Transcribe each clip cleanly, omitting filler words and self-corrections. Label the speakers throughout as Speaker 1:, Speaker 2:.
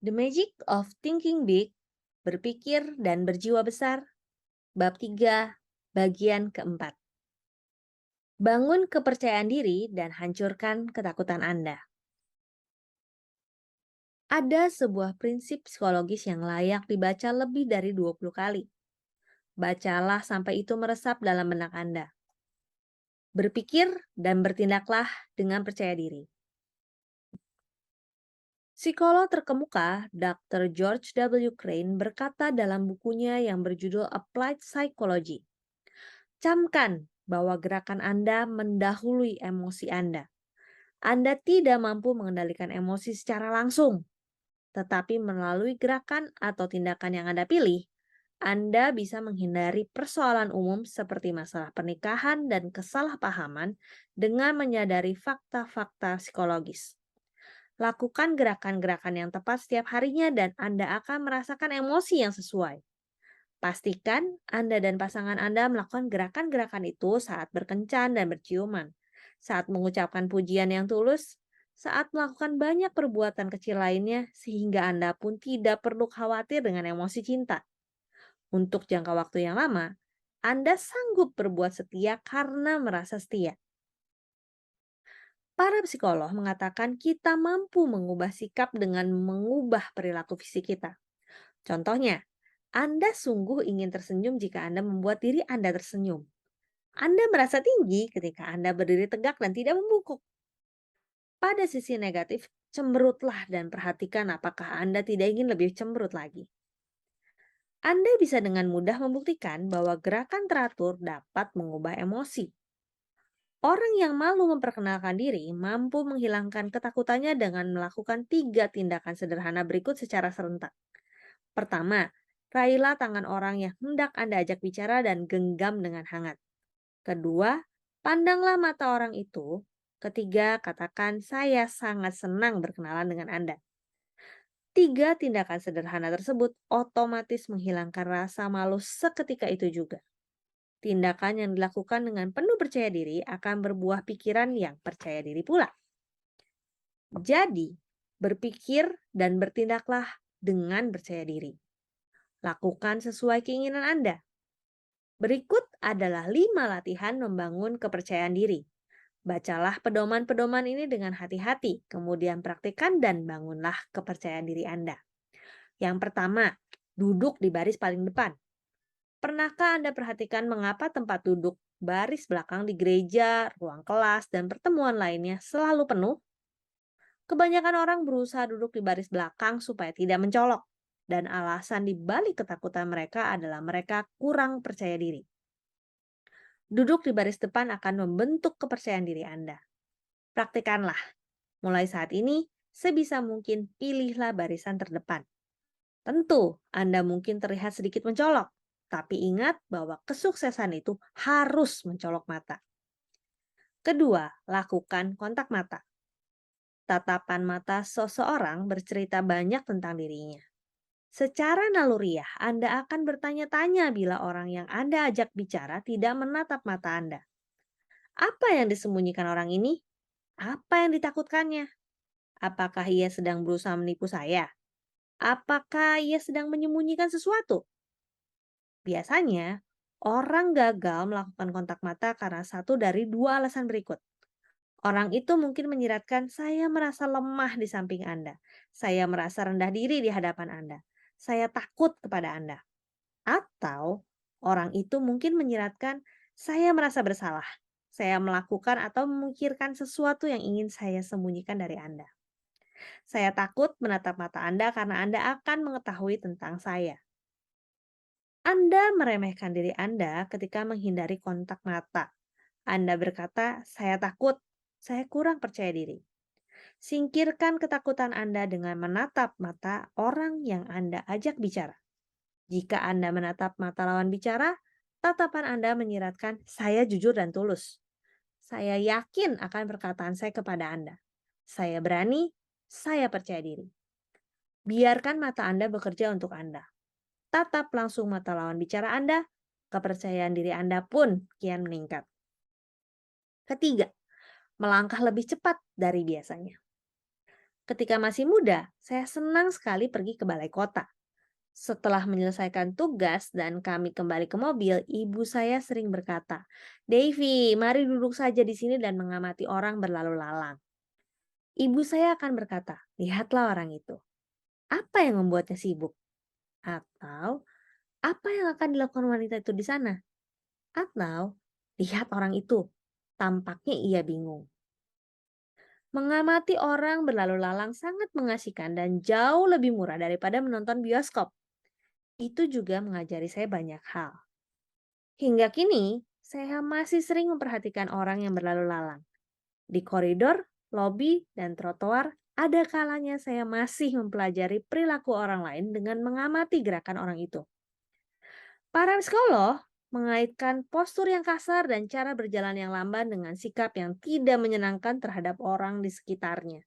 Speaker 1: The Magic of Thinking Big, Berpikir dan Berjiwa Besar, Bab 3, Bagian keempat. Bangun kepercayaan diri dan hancurkan ketakutan Anda. Ada sebuah prinsip psikologis yang layak dibaca lebih dari 20 kali. Bacalah sampai itu meresap dalam benak Anda. Berpikir dan bertindaklah dengan percaya diri. Psikolog terkemuka Dr. George W. Crane berkata dalam bukunya yang berjudul Applied Psychology, camkan bahwa gerakan Anda mendahului emosi Anda. Anda tidak mampu mengendalikan emosi secara langsung, tetapi melalui gerakan atau tindakan yang Anda pilih, Anda bisa menghindari persoalan umum seperti masalah pernikahan dan kesalahpahaman dengan menyadari fakta-fakta psikologis. Lakukan gerakan-gerakan yang tepat setiap harinya dan Anda akan merasakan emosi yang sesuai. Pastikan Anda dan pasangan Anda melakukan gerakan-gerakan itu saat berkencan dan berciuman, saat mengucapkan pujian yang tulus, saat melakukan banyak perbuatan kecil lainnya sehingga Anda pun tidak perlu khawatir dengan emosi cinta. Untuk jangka waktu yang lama, Anda sanggup berbuat setia karena merasa setia. Para psikolog mengatakan kita mampu mengubah sikap dengan mengubah perilaku fisik kita. Contohnya, Anda sungguh ingin tersenyum jika Anda membuat diri Anda tersenyum. Anda merasa tinggi ketika Anda berdiri tegak dan tidak membungkuk. Pada sisi negatif, cemberutlah dan perhatikan apakah Anda tidak ingin lebih cemberut lagi. Anda bisa dengan mudah membuktikan bahwa gerakan teratur dapat mengubah emosi. Orang yang malu memperkenalkan diri mampu menghilangkan ketakutannya dengan melakukan 3 tindakan sederhana berikut secara serentak. Pertama, raihlah tangan orang yang hendak Anda ajak bicara dan genggam dengan hangat. Kedua, pandanglah mata orang itu. Ketiga, katakan saya sangat senang berkenalan dengan Anda. 3 tindakan sederhana tersebut otomatis menghilangkan rasa malu seketika itu juga. Tindakan yang dilakukan dengan penuh percaya diri akan berbuah pikiran yang percaya diri pula. Jadi, berpikir dan bertindaklah dengan percaya diri. Lakukan sesuai keinginan Anda. Berikut adalah 5 latihan membangun kepercayaan diri. Bacalah pedoman-pedoman ini dengan hati-hati, kemudian praktikkan dan bangunlah kepercayaan diri Anda. Yang pertama, duduk di baris paling depan. Pernahkah Anda perhatikan mengapa tempat duduk baris belakang di gereja, ruang kelas, dan pertemuan lainnya selalu penuh? Kebanyakan orang berusaha duduk di baris belakang supaya tidak mencolok, dan alasan di balik ketakutan mereka adalah mereka kurang percaya diri. Duduk di baris depan akan membentuk kepercayaan diri Anda. Praktikanlah. Mulai saat ini, sebisa mungkin pilihlah barisan terdepan. Tentu, Anda mungkin terlihat sedikit mencolok, tapi ingat bahwa kesuksesan itu harus mencolok mata. Kedua, lakukan kontak mata. Tatapan mata seseorang bercerita banyak tentang dirinya. Secara naluriah, Anda akan bertanya-tanya bila orang yang Anda ajak bicara tidak menatap mata Anda. Apa yang disembunyikan orang ini? Apa yang ditakutkannya? Apakah ia sedang berusaha menipu saya? Apakah ia sedang menyembunyikan sesuatu? Biasanya, orang gagal melakukan kontak mata karena satu dari 2 alasan berikut. Orang itu mungkin menyiratkan, saya merasa lemah di samping Anda. Saya merasa rendah diri di hadapan Anda. Saya takut kepada Anda. Atau orang itu mungkin menyiratkan, saya merasa bersalah. Saya melakukan atau memikirkan sesuatu yang ingin saya sembunyikan dari Anda. Saya takut menatap mata Anda karena Anda akan mengetahui tentang saya. Anda meremehkan diri Anda ketika menghindari kontak mata. Anda berkata, saya takut, saya kurang percaya diri. Singkirkan ketakutan Anda dengan menatap mata orang yang Anda ajak bicara. Jika Anda menatap mata lawan bicara, tatapan Anda menyiratkan, saya jujur dan tulus. Saya yakin akan perkataan saya kepada Anda. Saya berani, saya percaya diri. Biarkan mata Anda bekerja untuk Anda. Tatap langsung mata lawan bicara Anda, kepercayaan diri Anda pun kian meningkat. Ketiga, melangkah lebih cepat dari biasanya. Ketika masih muda, saya senang sekali pergi ke balai kota. Setelah menyelesaikan tugas dan kami kembali ke mobil, ibu saya sering berkata, "Davy, mari duduk saja di sini dan mengamati orang berlalu lalang." Ibu saya akan berkata, "Lihatlah orang itu. Apa yang membuatnya sibuk?" Atau, "Apa yang akan dilakukan wanita itu di sana?" Atau, "Lihat orang itu. Tampaknya ia bingung." Mengamati orang berlalu lalang sangat mengasihkan dan jauh lebih murah daripada menonton bioskop. Itu juga mengajari saya banyak hal. Hingga kini, saya masih sering memperhatikan orang yang berlalu lalang. Di koridor, lobi, dan trotoar, ada kalanya saya masih mempelajari perilaku orang lain dengan mengamati gerakan orang itu. Para psikolog mengaitkan postur yang kasar dan cara berjalan yang lamban dengan sikap yang tidak menyenangkan terhadap orang di sekitarnya.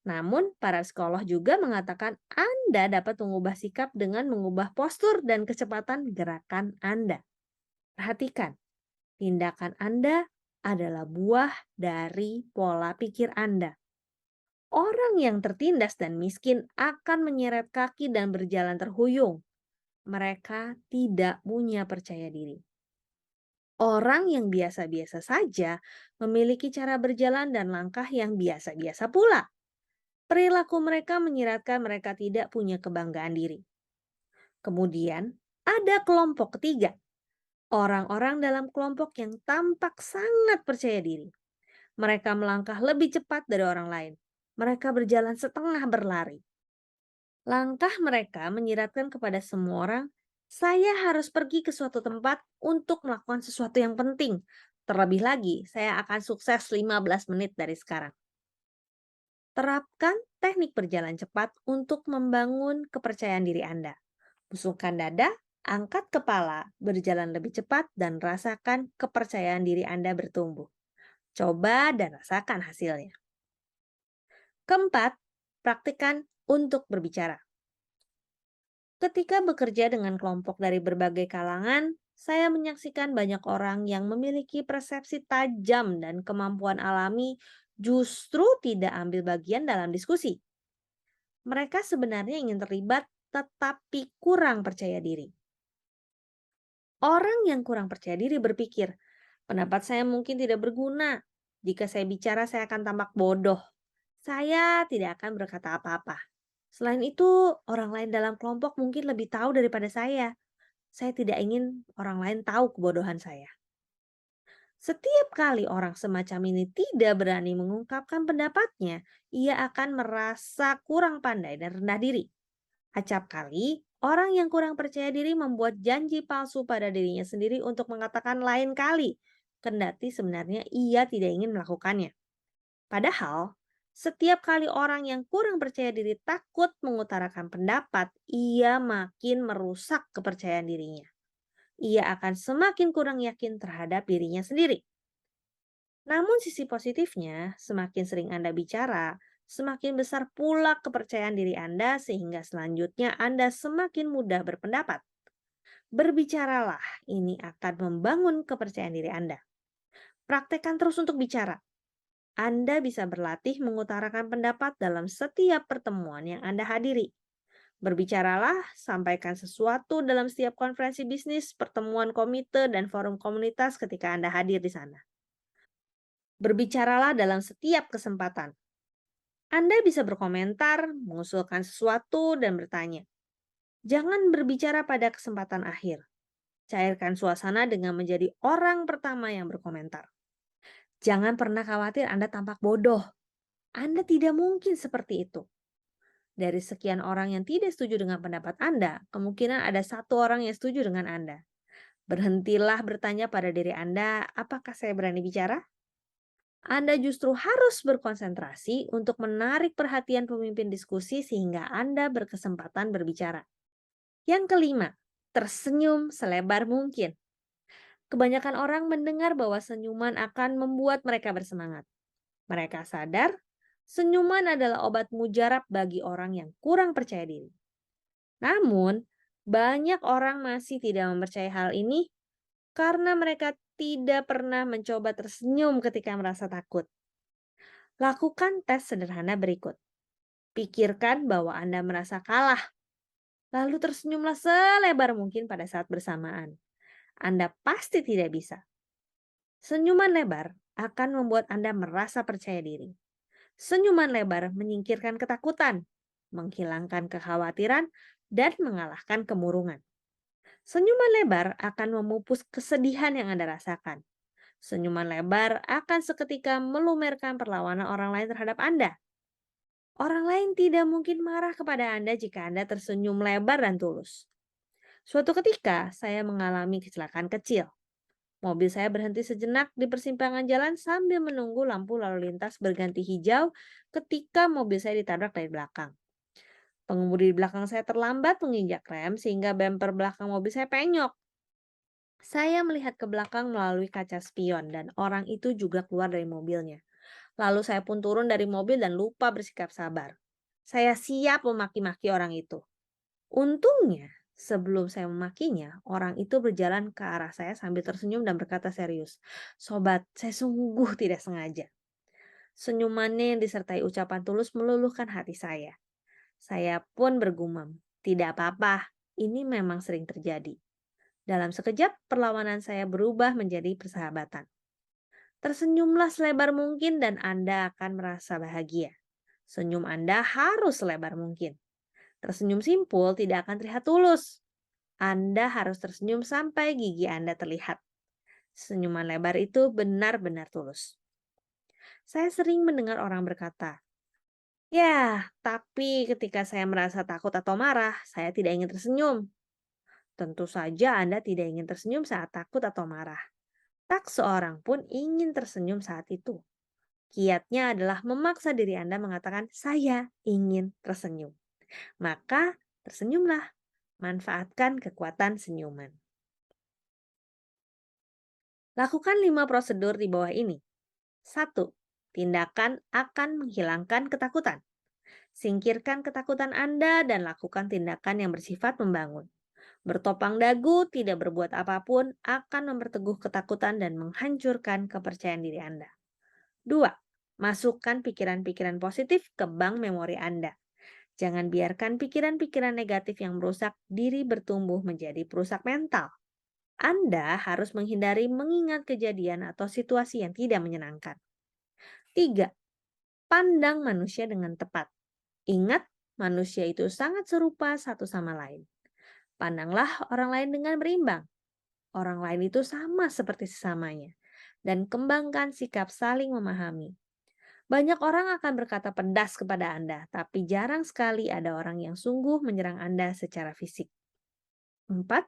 Speaker 1: Namun, para psikolog juga mengatakan Anda dapat mengubah sikap dengan mengubah postur dan kecepatan gerakan Anda. Perhatikan, tindakan Anda adalah buah dari pola pikir Anda. Orang yang tertindas dan miskin akan menyeret kaki dan berjalan terhuyung. Mereka tidak punya percaya diri. Orang yang biasa-biasa saja memiliki cara berjalan dan langkah yang biasa-biasa pula. Perilaku mereka menyiratkan mereka tidak punya kebanggaan diri. Kemudian, ada kelompok ketiga. Orang-orang dalam kelompok yang tampak sangat percaya diri. Mereka melangkah lebih cepat dari orang lain. Mereka berjalan setengah berlari. Langkah mereka menyiratkan kepada semua orang, saya harus pergi ke suatu tempat untuk melakukan sesuatu yang penting. Terlebih lagi, saya akan sukses 15 menit dari sekarang. Terapkan teknik berjalan cepat untuk membangun kepercayaan diri Anda. Busungkan dada, angkat kepala, berjalan lebih cepat, dan rasakan kepercayaan diri Anda bertumbuh. Coba dan rasakan hasilnya. Keempat, praktikkan untuk berbicara. Ketika bekerja dengan kelompok dari berbagai kalangan, saya menyaksikan banyak orang yang memiliki persepsi tajam dan kemampuan alami justru tidak ambil bagian dalam diskusi. Mereka sebenarnya ingin terlibat tetapi kurang percaya diri. Orang yang kurang percaya diri berpikir, pendapat saya mungkin tidak berguna. Jika saya bicara, saya akan tampak bodoh. Saya tidak akan berkata apa-apa. Selain itu, orang lain dalam kelompok mungkin lebih tahu daripada saya. Saya tidak ingin orang lain tahu kebodohan saya. Setiap kali orang semacam ini tidak berani mengungkapkan pendapatnya, ia akan merasa kurang pandai dan rendah diri. Acap kali, orang yang kurang percaya diri membuat janji palsu pada dirinya sendiri untuk mengatakan lain kali, kendati sebenarnya ia tidak ingin melakukannya. Padahal, setiap kali orang yang kurang percaya diri takut mengutarakan pendapat, ia makin merusak kepercayaan dirinya. Ia akan semakin kurang yakin terhadap dirinya sendiri. Namun sisi positifnya, semakin sering Anda bicara, semakin besar pula kepercayaan diri Anda sehingga selanjutnya Anda semakin mudah berpendapat. Berbicaralah, ini akan membangun kepercayaan diri Anda. Praktekkan terus untuk bicara. Anda bisa berlatih mengutarakan pendapat dalam setiap pertemuan yang Anda hadiri. Berbicaralah, sampaikan sesuatu dalam setiap konferensi bisnis, pertemuan komite, dan forum komunitas ketika Anda hadir di sana. Berbicaralah dalam setiap kesempatan. Anda bisa berkomentar, mengusulkan sesuatu, dan bertanya. Jangan berbicara pada kesempatan akhir. Cairkan suasana dengan menjadi orang pertama yang berkomentar. Jangan pernah khawatir Anda tampak bodoh. Anda tidak mungkin seperti itu. Dari sekian orang yang tidak setuju dengan pendapat Anda, kemungkinan ada satu orang yang setuju dengan Anda. Berhentilah bertanya pada diri Anda, apakah saya berani bicara? Anda justru harus berkonsentrasi untuk menarik perhatian pemimpin diskusi sehingga Anda berkesempatan berbicara. Yang kelima, tersenyum selebar mungkin. Kebanyakan orang mendengar bahwa senyuman akan membuat mereka bersemangat. Mereka sadar, senyuman adalah obat mujarab bagi orang yang kurang percaya diri. Namun, banyak orang masih tidak mempercayai hal ini karena mereka tidak pernah mencoba tersenyum ketika merasa takut. Lakukan tes sederhana berikut. Pikirkan bahwa Anda merasa kalah, lalu tersenyumlah selebar mungkin pada saat bersamaan. Anda pasti tidak bisa. Senyuman lebar akan membuat Anda merasa percaya diri. Senyuman lebar menyingkirkan ketakutan, menghilangkan kekhawatiran, dan mengalahkan kemurungan. Senyuman lebar akan memupus kesedihan yang Anda rasakan. Senyuman lebar akan seketika melumerkan perlawanan orang lain terhadap Anda. Orang lain tidak mungkin marah kepada Anda jika Anda tersenyum lebar dan tulus. Suatu ketika, saya mengalami kecelakaan kecil. Mobil saya berhenti sejenak di persimpangan jalan sambil menunggu lampu lalu lintas berganti hijau ketika mobil saya ditabrak dari belakang. Pengemudi di belakang saya terlambat menginjak rem sehingga bemper belakang mobil saya penyok. Saya melihat ke belakang melalui kaca spion dan orang itu juga keluar dari mobilnya. Lalu saya pun turun dari mobil dan lupa bersikap sabar. Saya siap memaki-maki orang itu. Untungnya, sebelum saya memakinya, orang itu berjalan ke arah saya sambil tersenyum dan berkata serius, "Sobat, saya sungguh tidak sengaja." Senyumannya yang disertai ucapan tulus meluluhkan hati saya. Saya pun bergumam, "Tidak apa-apa, ini memang sering terjadi." Dalam sekejap, perlawanan saya berubah menjadi persahabatan. Tersenyumlah selebar mungkin dan Anda akan merasa bahagia. Senyum Anda harus selebar mungkin. Tersenyum simpul tidak akan terlihat tulus. Anda harus tersenyum sampai gigi Anda terlihat. Senyuman lebar itu benar-benar tulus. Saya sering mendengar orang berkata, "Ya, tapi ketika saya merasa takut atau marah, saya tidak ingin tersenyum." Tentu saja Anda tidak ingin tersenyum saat takut atau marah. Tak seorang pun ingin tersenyum saat itu. Kiatnya adalah memaksa diri Anda mengatakan, "Saya ingin tersenyum." Maka tersenyumlah. Manfaatkan kekuatan senyuman. Lakukan 5 prosedur di bawah ini. 1. Tindakan akan menghilangkan ketakutan. Singkirkan ketakutan Anda dan lakukan tindakan yang bersifat membangun. Bertopang dagu, tidak berbuat apapun, akan memperteguh ketakutan dan menghancurkan kepercayaan diri Anda. 2. Masukkan pikiran-pikiran positif ke bank memori Anda. Jangan biarkan pikiran-pikiran negatif yang merusak diri bertumbuh menjadi perusak mental. Anda harus menghindari mengingat kejadian atau situasi yang tidak menyenangkan. 3. Pandang manusia dengan tepat. Ingat, manusia itu sangat serupa satu sama lain. Pandanglah orang lain dengan berimbang. Orang lain itu sama seperti sesamanya. Dan kembangkan sikap saling memahami. Banyak orang akan berkata pedas kepada Anda, tapi jarang sekali ada orang yang sungguh menyerang Anda secara fisik. 4.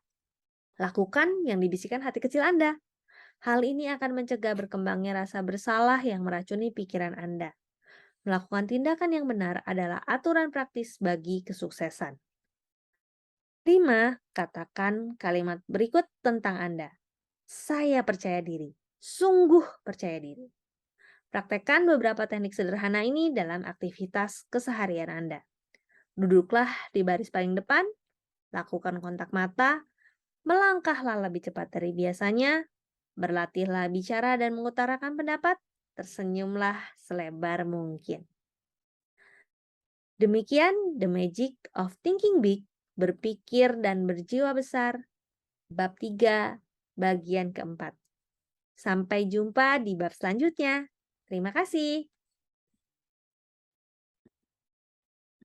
Speaker 1: Lakukan yang dibisikkan hati kecil Anda. Hal ini akan mencegah berkembangnya rasa bersalah yang meracuni pikiran Anda. Melakukan tindakan yang benar adalah aturan praktis bagi kesuksesan. 5. Katakan kalimat berikut tentang Anda. Saya percaya diri. Sungguh percaya diri. Praktekkan beberapa teknik sederhana ini dalam aktivitas keseharian Anda. Duduklah di baris paling depan, lakukan kontak mata, melangkahlah lebih cepat dari biasanya, berlatihlah bicara dan mengutarakan pendapat, tersenyumlah selebar mungkin. Demikian The Magic of Thinking Big, berpikir dan berjiwa besar, bab 3, bagian keempat. Sampai jumpa di bab selanjutnya. Terima kasih.